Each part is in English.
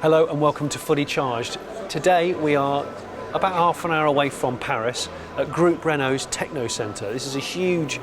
Hello and welcome to Fully Charged. Today we are about half an hour away from Paris at Group Renault's Techno Centre. This is a huge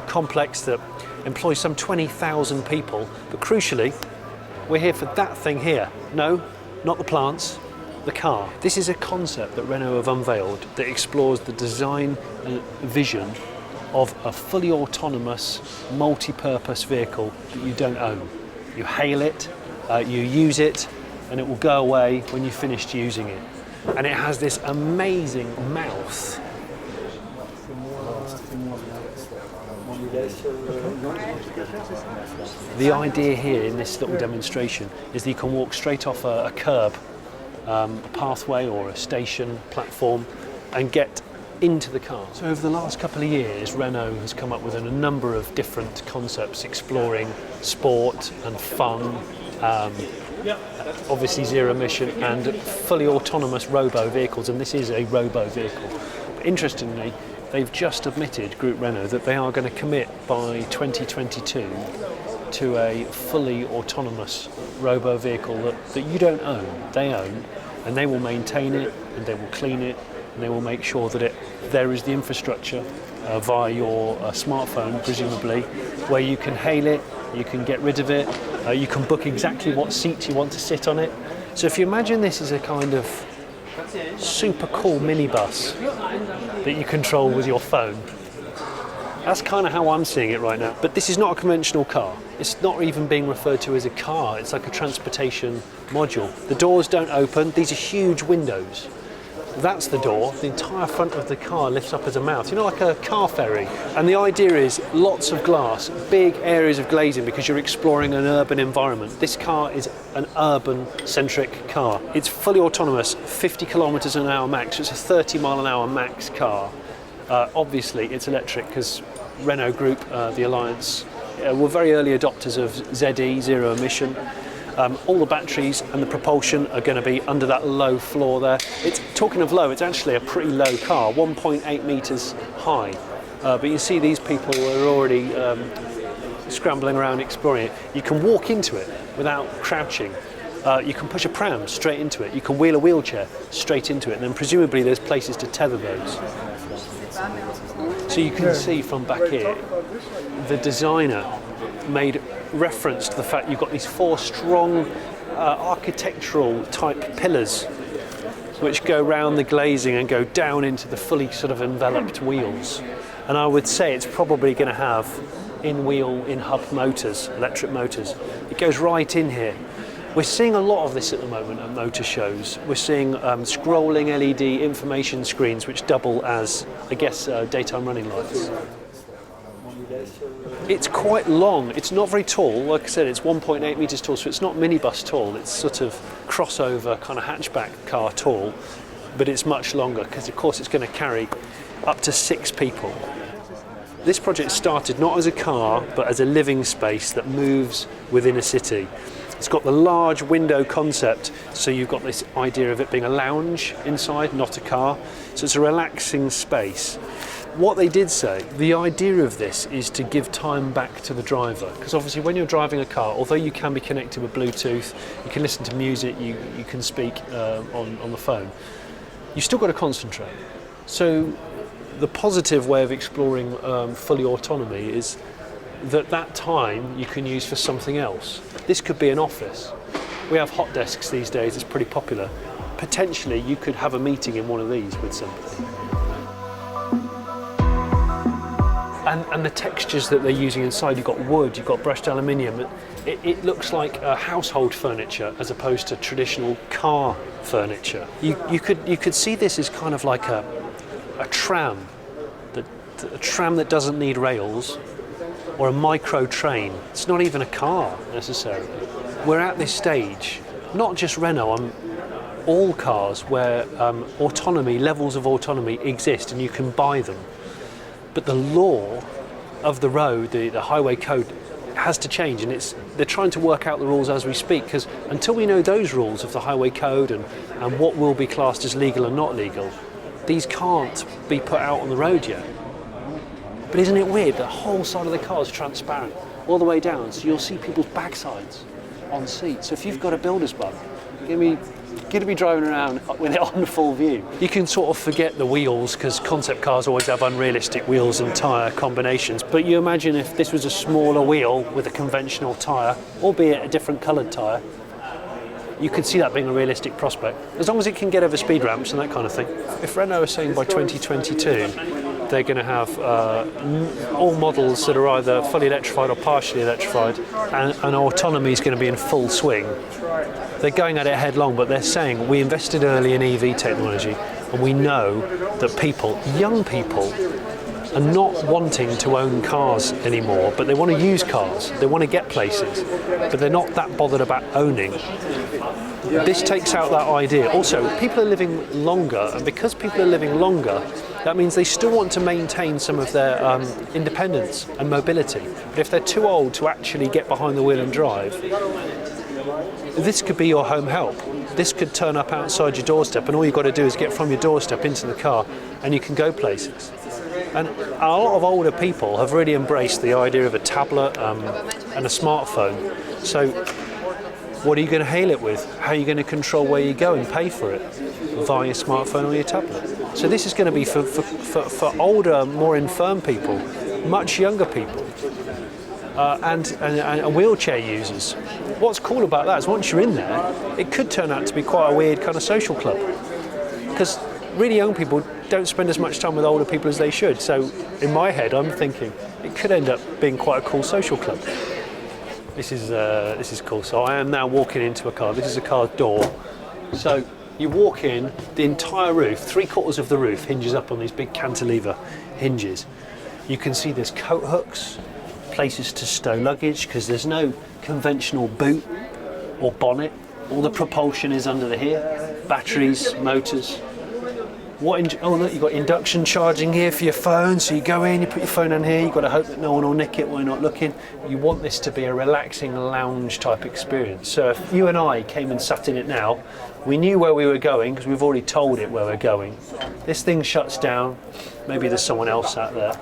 complex that employs some 20,000 people, but crucially we're here for that thing here. No, not the plants, the car. This is a concept that Renault have unveiled that explores the design and vision of a fully autonomous, multi-purpose vehicle that you don't own. You hail it, you use it, and it will go away when you've finished using it. And it has this amazing mouth. The idea here in this little demonstration is that you can walk straight off a curb, a pathway or a station platform, and get into the car. So over the last couple of years, Renault has come up with a number of different concepts exploring sport and fun, obviously zero emission and fully autonomous robo vehicles, and this is a robo vehicle. But interestingly, they've just admitted, Group Renault, that they are going to commit by 2022 to a fully autonomous robo vehicle that you don't own, they own, and they will maintain it and they will clean it and they will make sure that there is the infrastructure via your smartphone, presumably, where you can hail it, you can get rid of it, you can book exactly what seat you want to sit on it. So if you imagine this as a kind of super cool minibus that you control with your phone, that's kind of how I'm seeing it right now. But this is not a conventional car. It's not even being referred to as a car. It's like a transportation module. The doors don't open. These are huge windows. That's the door. The entire front of the car lifts up as a mouth, you know, like a car ferry. And the idea is lots of glass, big areas of glazing because you're exploring an urban environment. This car is an urban-centric car. It's fully autonomous, 50 kilometers an hour max. It's a 30 mile an hour max car. Obviously, it's electric because Renault Group, the alliance, were very early adopters of ZE, zero emission. All the batteries and the propulsion are going to be under that low floor there. Talking of low, it's actually a pretty low car, 1.8 meters high. But you see these people are already scrambling around exploring it. You can walk into it without crouching. You can push a pram straight into it. You can wheel a wheelchair straight into it. And then presumably there's places to tether those. So you can see from back here, the designer made reference to the fact you've got these four strong architectural type pillars which go round the glazing and go down into the fully sort of enveloped wheels. And I would say it's probably going to have in-wheel, in-hub motors, electric motors. It goes right in here. We're seeing a lot of this at the moment at motor shows. We're seeing scrolling LED information screens which double as, I guess, daytime running lights. It's quite long. It's not very tall. Like I said, it's 1.8 meters tall, so it's not minibus tall. It's sort of crossover kind of hatchback car tall, but it's much longer because, of course, it's going to carry up to 6 people. This project started not as a car, but as a living space that moves within a city. It's got the large window concept, so you've got this idea of it being a lounge inside, not a car. So it's a relaxing space. What they did say, the idea of this is to give time back to the driver, because obviously when you're driving a car, although you can be connected with Bluetooth, you can listen to music, you can speak on the phone, you still got to concentrate. So the positive way of exploring fully autonomy is that time you can use for something else. This could be an office. We have hot desks these days, it's pretty popular. Potentially you could have a meeting in one of these with somebody. And the textures that they're using inside, you've got wood, you've got brushed aluminium. It looks like household furniture as opposed to traditional car furniture. You could see this as kind of like a tram, a tram that doesn't need rails, or a micro train. It's not even a car necessarily. We're at this stage, not just Renault, all cars where autonomy, levels of autonomy exist and you can buy them. But the law of the road, the highway code, has to change, and they're trying to work out the rules as we speak, because until we know those rules of the highway code and what will be classed as legal and not legal, these can't be put out on the road yet. But isn't it weird? The whole side of the car is transparent all the way down, so you'll see people's backsides on seats. So if you've got a builder's bug You're going to be driving around with it on full view. You can sort of forget the wheels because concept cars always have unrealistic wheels and tyre combinations. But you imagine if this was a smaller wheel with a conventional tyre, albeit a different coloured tyre, you could see that being a realistic prospect, as long as it can get over speed ramps and that kind of thing. If Renault are saying by 2022 they're going to have all models that are either fully electrified or partially electrified, and autonomy is going to be in full swing, they're going at it headlong, but they're saying we invested early in EV technology and we know that people, young people, are not wanting to own cars anymore, but they want to use cars, they want to get places, but they're not that bothered about owning. This takes out that idea. Also, people are living longer, and because people are living longer, that means they still want to maintain some of their independence and mobility. But if they're too old to actually get behind the wheel and drive, this could be your home help. This could turn up outside your doorstep, and all you've got to do is get from your doorstep into the car, and you can go places. And a lot of older people have really embraced the idea of a tablet and a smartphone. So what are you going to hail it with? How are you going to control where you go and pay for it? Via your smartphone or your tablet. So this is going to be for older, more infirm people, much younger people, and wheelchair users. What's cool about that is once you're in there, it could turn out to be quite a weird kind of social club. Because really young people don't spend as much time with older people as they should. So in my head, I'm thinking it could end up being quite a cool social club. This is cool. So I am now walking into a car. This is a car door. So you walk in, the entire roof, 3/4 of the roof hinges up on these big cantilever hinges. You can see there's coat hooks, places to stow luggage because there's no conventional boot or bonnet. All the propulsion is under here, batteries, motors. Oh look, you've got induction charging here for your phone, so you go in, you put your phone on here, you've got to hope that no one will nick it while you're not looking. You want this to be a relaxing lounge type experience. So if you and I came and sat in it now, we knew where we were going because we've already told it where we're going. This thing shuts down, maybe there's someone else out there,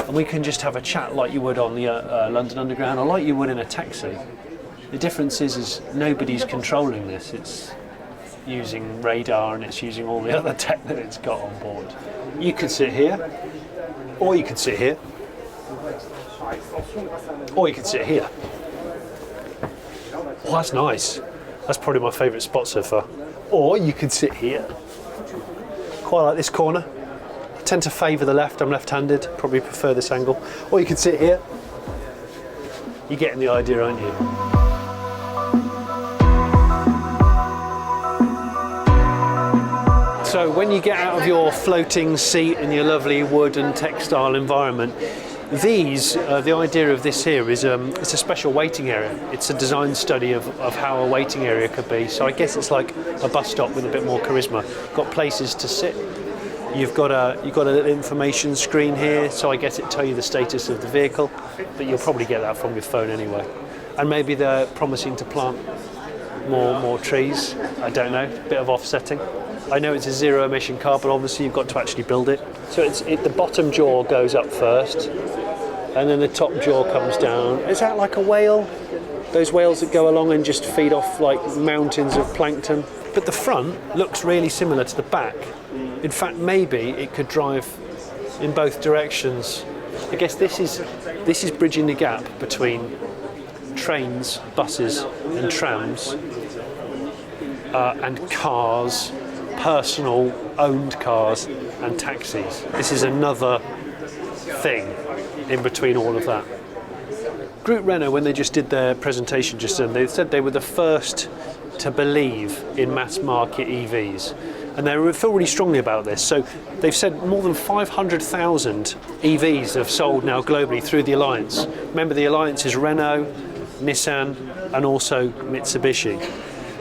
and we can just have a chat like you would on the London Underground or like you would in a taxi. The difference is nobody's controlling this. It's using radar and it's using all the other tech that it's got on board. You could sit here, or you could sit here, or you could sit here. Oh, that's nice. That's probably my favourite spot so far. Or you could sit here. Quite like this corner. I tend to favour the left, I'm left-handed, probably prefer this angle. Or you could sit here. You're getting the idea, aren't you? So when you get out of your floating seat in your lovely wood and textile environment, the idea of this here is it's a special waiting area. It's a design study of how a waiting area could be. So I guess it's like a bus stop with a bit more charisma. Got places to sit. You've got a little information screen here, so I guess it tells you the status of the vehicle, but you'll probably get that from your phone anyway. And maybe they're promising to plant more trees. I don't know, bit of offsetting. I know it's a zero emission car, but obviously you've got to actually build it. So the bottom jaw goes up first, and then the top jaw comes down. Is that like a whale? Those whales that go along and just feed off like mountains of plankton. But the front looks really similar to the back. In fact, maybe it could drive in both directions. I guess this is bridging the gap between trains, buses and trams and cars, personal owned cars and taxis. This is another thing in between all of that. Group Renault, when they just did their presentation just then, they said they were the first to believe in mass market EVs, and they feel really strongly about this. So they've said more than 500,000 EVs have sold now globally through the alliance. Remember, the alliance is Renault, Nissan and also Mitsubishi.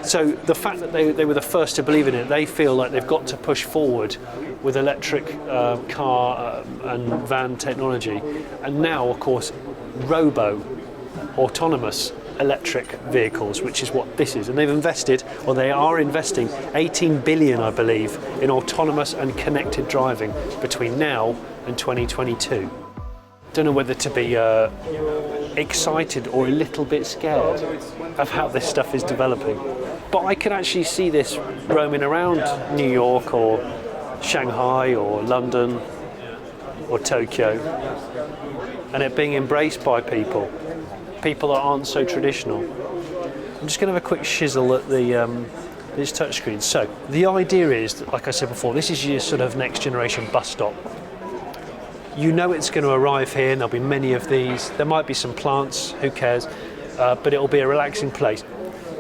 So the fact that they were the first to believe in it, they feel like they've got to push forward with electric car and van technology. And now, of course, autonomous electric vehicles, which is what this is. And they've invested, or they are investing, 18 billion, I believe, in autonomous and connected driving between now and 2022. Don't know whether to be excited or a little bit scared of how this stuff is developing. But I could actually see this roaming around New York or Shanghai or London or Tokyo, and it being embraced by people that aren't so traditional. I'm just going to have a quick shizzle at these touchscreens. So the idea is, like I said before, this is your sort of next generation bus stop. You know it's going to arrive here, and there'll be many of these. There might be some plants, who cares, but it'll be a relaxing place.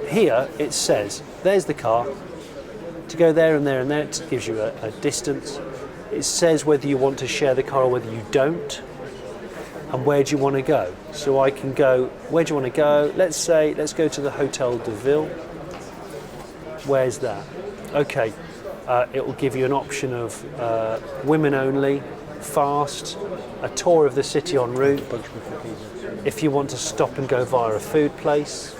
Here it says, there's the car. To go there and there and there, it gives you a distance. It says whether you want to share the car or whether you don't, and where do you want to go. So I can go, where do you want to go? Let's go to the Hotel de Ville. Where's that? Okay, it will give you an option of women only, fast, a tour of the city en route. If you want to stop and go via a food place,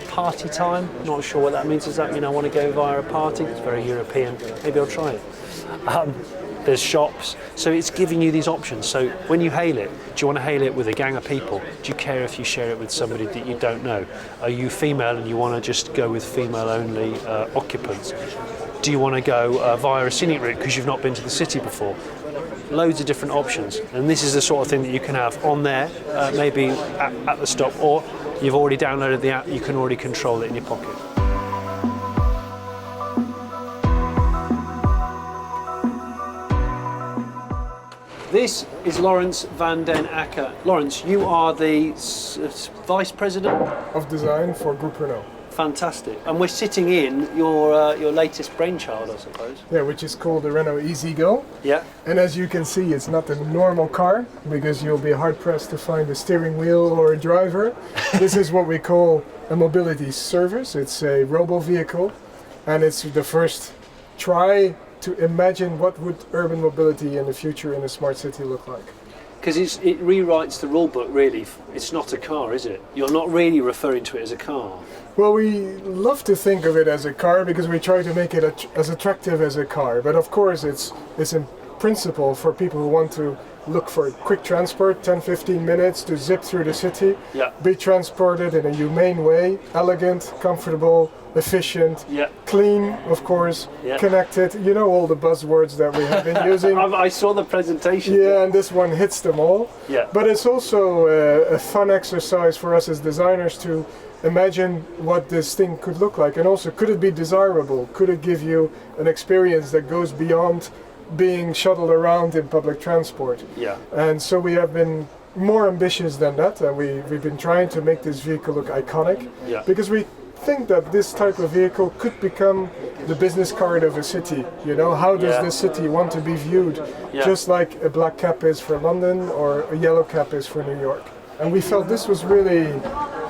party time, not sure what that means. Does that mean I want to go via a party? It's very European. Maybe I'll try it. There's shops, so it's giving you these options. So when you hail it, do you want to hail it with a gang of people? Do you care if you share it with somebody that you don't know? Are you female and you want to just go with female-only occupants? Do you want to go via a scenic route because you've not been to the city before? Loads of different options, and this is the sort of thing that you can have on there, maybe at the stop, or you've already downloaded the app, you can already control it in your pocket. This is Lawrence van den Akker. Lawrence, you are the Vice President of Design for Group Renault. Fantastic. And we're sitting in your latest brainchild, I suppose. Yeah, which is called the Renault Easy Go. Yeah. And as you can see, it's not a normal car, because you'll be hard-pressed to find a steering wheel or a driver. This is what we call a mobility service. It's a robo-vehicle, and it's the first try to imagine what would urban mobility in the future in a smart city look like. Because it rewrites the rule book, really. It's not a car, is it? You're not really referring to it as a car. Well, we love to think of it as a car because we try to make it as attractive as a car. But of course, it's in principle for people who want to look for quick transport, 10-15 minutes to zip through the city, yeah. Be transported in a humane way, elegant, comfortable, efficient, yeah. Clean, of course, yeah. Connected. You know all the buzzwords that we have been using. I saw the presentation. Yeah, and this one hits them all. Yeah. But it's also a fun exercise for us as designers to imagine what this thing could look like, and also could it be desirable? Could it give you an experience that goes beyond being shuttled around in public transport? Yeah. And so we have been more ambitious than that, and we've been trying to make this vehicle look iconic, yeah. Because we think that this type of vehicle could become the business card of a city. You know, how does yeah. the city want to be viewed? Yeah. Just like a black cap is for London or a yellow cap is for New York. And we felt this was really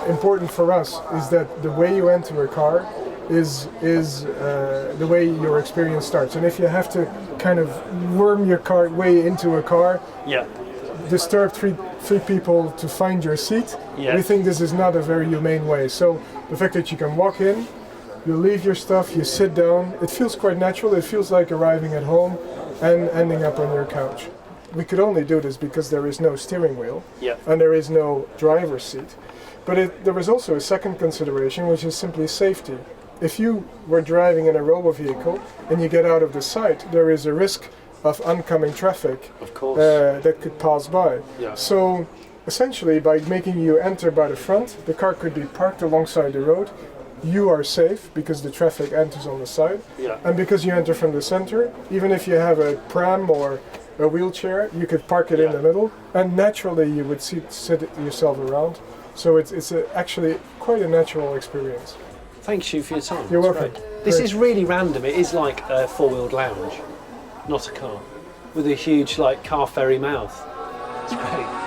important for us, is that the way you enter a car is the way your experience starts. And if you have to kind of worm your car way into a car, yeah. disturb three people to find your seat, yeah. we think this is not a very humane way. So the fact that you can walk in, you leave your stuff, you sit down, it feels quite natural. It feels like arriving at home and ending up on your couch. We could only do this because there is no steering wheel, yeah. and there is no driver's seat. But there was also a second consideration, which is simply safety. If you were driving in a robo vehicle and you get out of the sight, there is a risk of oncoming traffic, of course, that could pass by. Yeah. So essentially, by making you enter by the front, the car could be parked alongside the road. You are safe because the traffic enters on the side, yeah. And because you enter from the center, even if you have a pram or a wheelchair, you could park it, yeah. In the middle, and naturally you would sit yourself around. So it's actually quite a natural experience. Thank you for your time. You're welcome. This is really random. It is like a four-wheeled lounge, not a car, with a huge car ferry mouth. It's great.